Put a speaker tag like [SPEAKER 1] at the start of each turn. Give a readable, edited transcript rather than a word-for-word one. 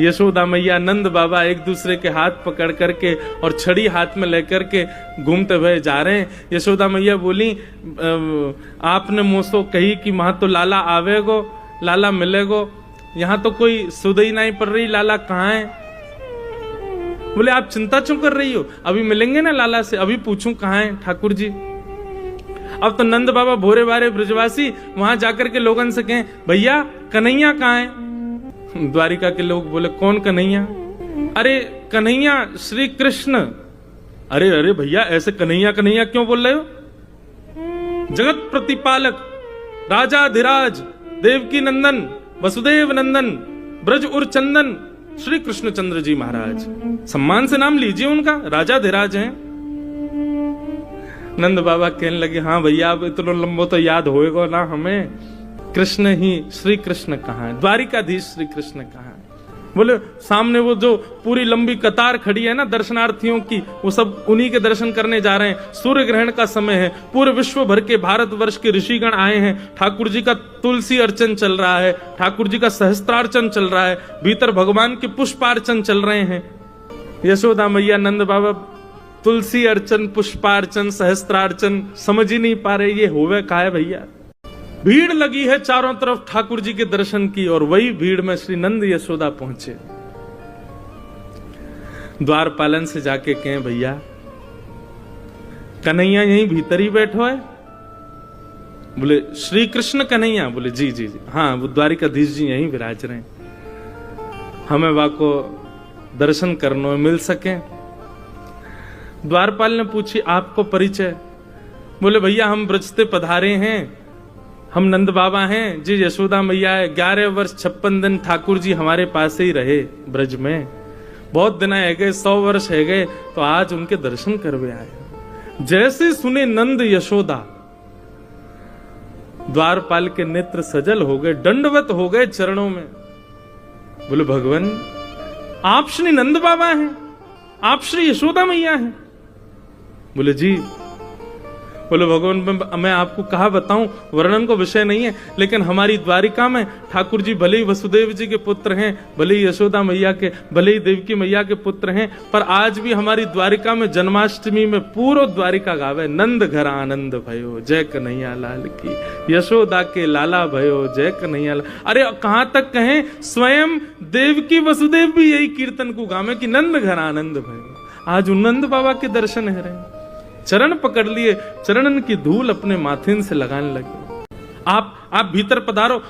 [SPEAKER 1] यशोदा मैया नंद बाबा एक दूसरे के हाथ पकड़ करके और छड़ी हाथ में लेकर के घूमते हुए जा रहे हैं। यशोदा मैया बोली, आपने मुझसे कही कि वहां तो लाला आवेगो, लाला मिलेगो, यहाँ तो कोई सुधई नहीं पड़ रही, लाला कहाँ है? बोले आप चिंता क्यों कर रही हो, अभी मिलेंगे ना लाला से, अभी पूछूं कहाँ है ठाकुर जी। अब तो नंद बाबा भोरे बारे ब्रजवासी वहां जाकर के लोगन से कहें, भैया कन्हैया कहाँ है? द्वारिका के लोग बोले, कौन कन्हैया? अरे कन्हैया श्री कृष्ण। अरे अरे भैया ऐसे कन्हैया कन्हैया क्यों बोल रहे हो? जगत प्रतिपालक, राजाधिराज, देवकी नंदन, वसुदेव नंदन, ब्रज उर चंदन, श्री कृष्णचंद्र जी महाराज। सम्मान से नाम लीजिए उनका, राजाधिराज हैं। नंद बाबा कहने लगे, हाँ भैया अब इतना लंबो तो याद होएगा ना हमें, कृष्ण ही, श्री कृष्ण कहाँ है? द्वारिकाधीश श्री कृष्ण कहाँ है? बोले सामने वो जो पूरी लंबी कतार खड़ी है ना दर्शनार्थियों की, वो सब उन्हीं के दर्शन करने जा रहे हैं। सूर्य ग्रहण का समय है, पूरे विश्व भर के भारतवर्ष के ऋषिगण आए हैं। ठाकुर जी का तुलसी अर्चन चल रहा है, ठाकुर जी का सहस्त्रार्चन चल रहा है, भीतर भगवान के पुष्पार्चन चल रहे हैं। यशोदा मैया नंद बाबा तुलसी अर्चन, पुष्पार्चन, सहस्त्रार्चन समझ ही नहीं पा रहे ये होवे का है भैया। भीड़ लगी है चारों तरफ ठाकुर जी के दर्शन की, और वही भीड़ में श्री नंद यशोदा पहुंचे। द्वारपालन से जाके कहें, भैया कन्हैया यहीं भीतर ही बैठो है? बोले श्री कृष्ण कन्हैया? बोले जी जी जी, हाँ वो द्वारिकाधीश जी यहीं विराज रहे हैं, हमें वाको दर्शन करने मिल सके। द्वारपाल ने पूछी, आपको परिचय? बोले भैया हम ब्रजते पधारे हैं, हम नंद बाबा हैं जी, यशोदा मैया है। 11 वर्ष 56 दिन ठाकुर जी हमारे पास ही रहे ब्रज में, बहुत दिन है गए, 100 वर्ष है गए, तो आज उनके दर्शन करवे आए। जैसे सुने नंद यशोदा, द्वारपाल के नेत्र सजल हो गए, दंडवत हो गए चरणों में। बोले भगवान आप श्री नंद बाबा हैं, आप श्री यशोदा मैया हैं? बोले जी। बोले भगवान मैं आपको कहा बताऊं, वर्णन को विषय नहीं है, लेकिन हमारी द्वारिका में ठाकुर जी भले ही वसुदेव जी के पुत्र हैं, भले ही यशोदा मैया के, भले ही देवकी मैया के पुत्र हैं, पर आज भी हमारी द्वारिका में जन्माष्टमी में पूरा द्वारिका गावे, नंद घर आनंद भयो जय कन्हैया लाल की, यशोदा के लाला भयो जय कन्हैया लाल। अरे कहां तक कहें, स्वयं देवकी वसुदेव भी यही कीर्तन को गावे कि नंद घर आनंद भयो। आज नंद बाबा के दर्शन है रहे, चरण पकड़ लिए, चरणन की धूल अपने माथे से लगाने लगे। आप भीतर पधारो।